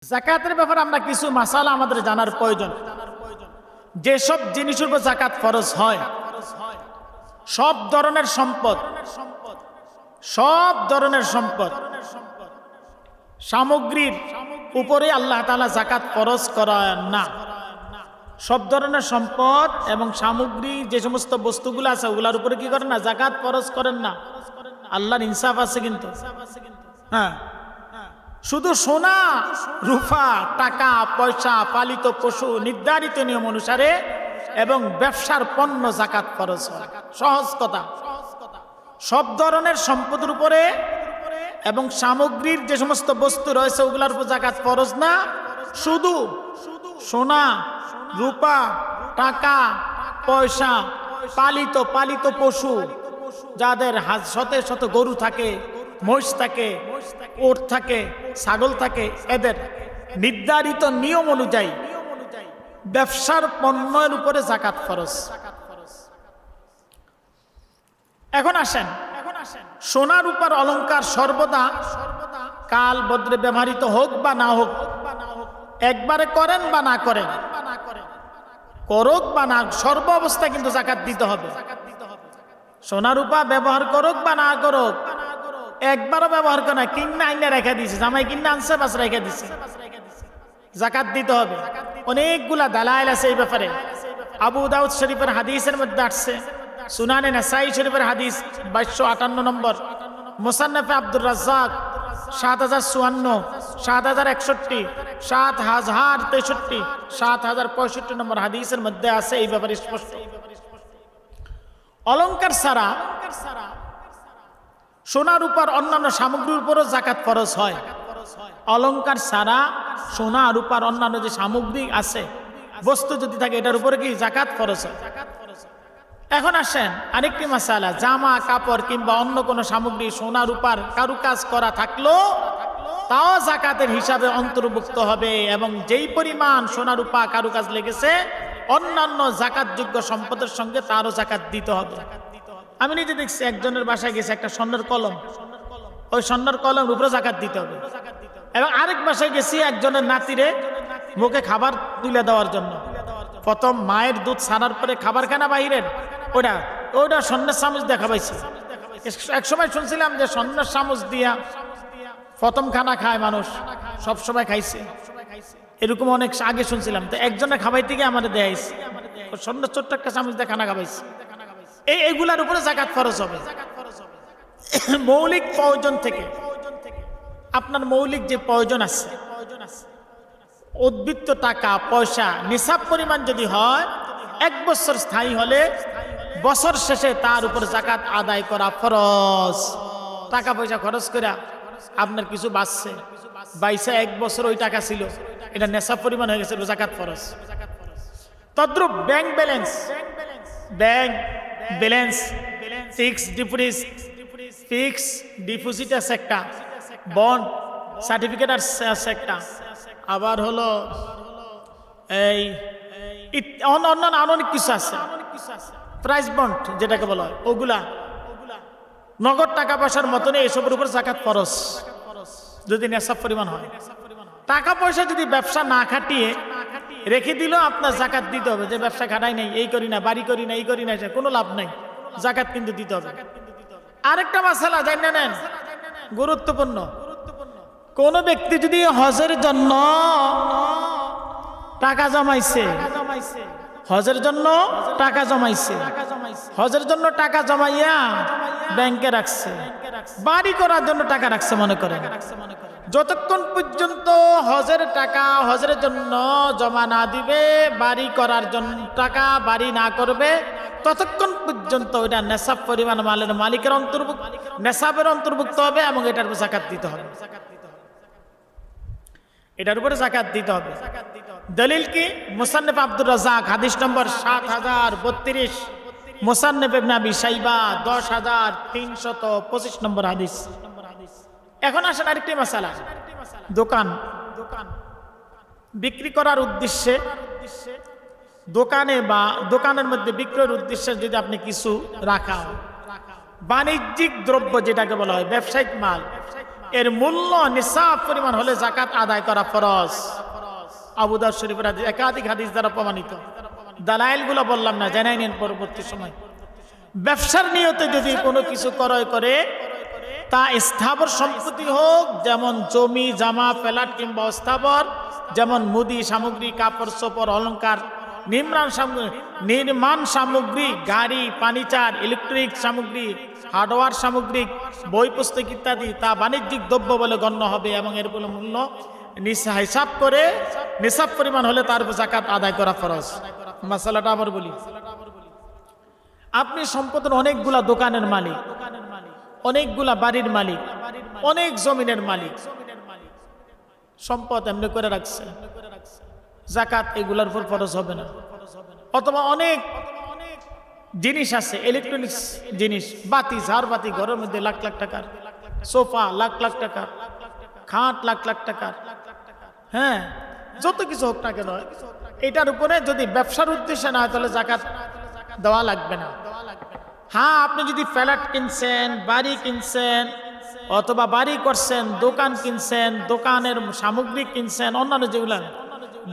যাকাতের ব্যাপারে আমরা কিছু মাসালা আমাদের জানার প্রয়োজন। যেসব জিনিসের উপর যাকাত ফরজ হয়, সব ধরনের সম্পদ, সামগ্রীর উপরে আল্লাহ তাআলা যাকাত ফরজ করেন না। সব ধরনের সম্পদ এবং সামগ্রী যে সমস্ত বস্তুগুলো আছে ওগুলোর উপরে কি করেন না, যাকাত ফরজ করেন না। আল্লাহর ইনসাফ আছে কিন্তু। হ্যাঁ, শুধু সোনা, রূপা, টাকা পয়সা, পালিত পশু নির্ধারিত নিয়ম অনুসারে এবং ব্যবসার পণ্য যাকাত ফরজ হয়। সহজ কথা, সব ধরনের সম্পদের উপরে এবং সামগ্রীর যে সমস্ত বস্তু রয়েছে ওগুলোর উপর যাকাত ফরজ না। শুধু সোনা, রূপা, টাকা পয়সা, পালিত পশু, যাদের শত শত গরু থাকে, মহিষ থাকে, ওট থাকে, ছাগল থাকে, এদের নির্ধারিত নিয়ম অনুযায়ী ব্যবসার পণ্যের উপরে যাকাত ফরজ। এখন আসেন, সোনা রূপার অলংকার সর্বদা কাল বদলে ব্যবহৃত হোক বা না হোক, একবারে করেন বা না করেন, করুক বা না, সর্ব অবস্থায় কিন্তু যাকাত দিতে হবে। সোনা রূপা ব্যবহার করুক বা না করুক, একবারও ব্যবহার করে না, কিন্না আইনে রেখে দিছে, জামাই কিন্না আনছে বাস রেখে দিছে, যাকাত দিতে হবে। অনেকগুলা দালাইল আছে এই ব্যাপারে। আবু দাউদ শরীফের হাদিসের মধ্যে আসছে, সুনানে নাসাই শরীফের হাদিস 2258 নম্বর, মুসান্নাফে আব্দুর রাজ্জাক 7054, 7061, 7063, 7065 নম্বর হাদিসের মধ্যে আছে এই ব্যাপারে স্পষ্ট। অলংকার ছাড়া সোনা রূপার অন্যান্য সামগ্রীর উপরও যাকাত ফরজ হয়। অলংকার ছাড়া সোনা রূপার অন্যান্য যে সামগ্রী আছে, বস্তু যদি থাকে, এটার উপরে কি যাকাত ফরজ হয়। এখন আসেন আরেকটি মাসালা, জামা কাপড় কিংবা অন্য কোনো সামগ্রী সোনা রূপার কারুকাজ করা থাকলো তাও যাকাতের হিসাবে অন্তর্ভুক্ত হবে, এবং যেই পরিমাণ সোনা রূপা কারুকাজ লেগেছে অন্যান্য যাকাতযোগ্য সম্পদের সঙ্গে তারও যাকাত দিতে হবে। আমি নিজে দেখছি, একজনের বাসায় গেছে একটা স্বর্ণের কলম, ওই স্বর্ণের কলম উপরে যাকাত দিতে হবে। এবং আরেক বাসায় গেছি একজনের নাতিরে মুখে খাবার তুলে দেওয়ার জন্য, প্রথম মায়ের দুধ ছাড়ার পরে খাবার খানা বাহিরের ওটা স্বর্ণের চামচ দেখা পাইছে। একসময় শুনছিলাম যে স্বর্ণের চামচ দিয়া প্রথম খানা খায় মানুষ, সব সময় খাইছে, এরকম অনেক আগে শুনছিলাম। তো একজনের খাবাইতে গিয়ে আমাদের দেয়াইছে, স্বর্ণের ছোট্ট একটা চামচ দিয়ে খানা খাবাইছে। এইগুলার উপরে যাকাত ফরজ হবে। মৌলিক প্রয়োজন থেকে আপনার মৌলিক যে প্রয়োজন আছে, উদ্বৃত্ত টাকা পয়সা নিসাব পরিমাণ যদি হয়, 1 বছর স্থায়ী হলে বছর শেষে তার উপর যাকাত আদায় করা ফরজ। টাকা পয়সা খরচ করে আপনার কিছু বাঁচছে, বাইসা 1 বছর ওই টাকা ছিল, এটা নেশাব পরিমাণ হয়ে গেছে, যাকাত ফরজ। তদ্রূপ ব্যাংক ব্যালেন্স, ফিক্স ডিপোজিট আছে একটা, বন্ড সার্টিফিকেট আছে একটা, আবার হলো এই অন্যান্য অনেক কিছু আছে, প্রাইস বন্ড যেটাকে বলা হয়, ওগুলা নগদ টাকা পয়সার মতন এসবের উপর যাকাত ফরজ যদি নেশাব পরিমাণ হয়। টাকা পয়সা যদি ব্যবসা না খাটিয়ে রেখে দিল, আপনার যাকাত দিতে হবে। যে ব্যবসা খাটাই নাই, এই করি না, বাড়ি করি না, এই করি না, কোনো লাভ নাই, যাকাত কিন্তু দিতে হবে। আরেকটা মাসালা জানেন নেন, গুরুত্বপূর্ণ, কোন ব্যক্তি যদি হজের জন্য টাকা জমাইছে, হজের জন্য টাকা জমাইয়া ব্যাংকে রাখছে, বাড়ি করার জন্য টাকা রাখছে মনে করেন, যতক্ষণ পর্যন্ত হজের টাকা হজের জন্য জমা না দিবে, বাড়ি করার জন্য টাকা বাড়ি না করবে, ততক্ষণ পর্যন্ত ওইটা নেশাব পরিমাণ মালের মালিকের অন্তর্ভুক্ত, নেশাবের অন্তর্ভুক্ত হবে, এবং এটার উপর যাকাত দিতে হবে। এটার উপরে যাকাত দিতে হবে। দলিল কি? মুসান্নাফ আব্দুর রাজ্জাক হাদিস নম্বর 7032, মুসান্নাফ ইবনে আবি শাইবা 10325 নম্বর হাদিস। এখন আসেন আরেকটি মাসালা, দোকান বিক্রি করার উদ্দেশ্যে, দোকানে বা দোকানের মধ্যে বিক্রয়ের উদ্দেশ্যে যদি আপনি কিছু রাখা হয়, বাণিজ্যিক দ্রব্য যেটাকে বলা হয়, ব্যবসায়িক মাল, এর মূল্য নিসাব পরিমাণ হলে জাকাত আদায় করা ফরজ। আবু দাউদ শরীফের হাদিস, একাধিক হাদিস দ্বারা প্রমাণিত। দালাইলগুলো বললাম না, জানাই নেন পরবর্তী সময়। ব্যবসার নিয়তে যদি কোনো কিছু ক্রয় করে, তা স্থাবর সম্পত্তি হোক, যেমন জমি জামা ফ্ল্যাট কিংবা অস্থাবর, যেমন মুদি সামগ্রী, কাপড় চোপড়, অলংকার, নির্মাণ সামগ্রী, গাড়ি, ফার্নিচার, ইলেকট্রিক সামগ্রী, হার্ডওয়্যার সামগ্রিক, বই পুস্তক ইত্যাদি, তা বাণিজ্যিক দ্রব্য বলে গণ্য হবে এবং এর বলে মূল্য হিসাব করে নিসাব পরিমাণ হলে তার উপর জাকাত আদায় করা ফরজ। মাসালাটা আবার বলি, আপনি সম্পদের অনেকগুলা দোকানের মালিক, অনেকগুলা বাড়ির মালিক, অনেক জমিনের মালিক, সম্পদ এমনি করে রাখছে, জাকাত এগুলার উপর ফরজ হবে না। অথবা অনেক জিনিস আছে, ইলেকট্রনিক্স জিনিস, বাতি, ঝাড়বাতি, ঘরের মধ্যে লাখ লাখ টাকার, সোফা লাখ লাখ টাকার, খাট লাখ লাখ টাকার, হ্যাঁ, যত কিছু হোক না কেন, এটার উপরে যদি ব্যবসার উদ্দেশ্যে না হয় তাহলে জাকাত দেওয়া লাগবে না। হ্যাঁ, আপনি যদি ফ্ল্যাট কিনছেন, বাড়ি কিনছেন, অথবা বাড়ি করছেন, দোকান কিনছেন, দোকানের সামগ্রী কিনছেন, অন্যান্য যেগুলো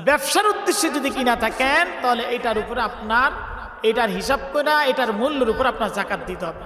ব্যবসার উদ্দেশ্যে যদি কিনা থাকেন, তাহলে এটার উপরে আপনার, এটার হিসাব করে এটার মূল্যের উপর আপনার জাকাত দিতে হবে।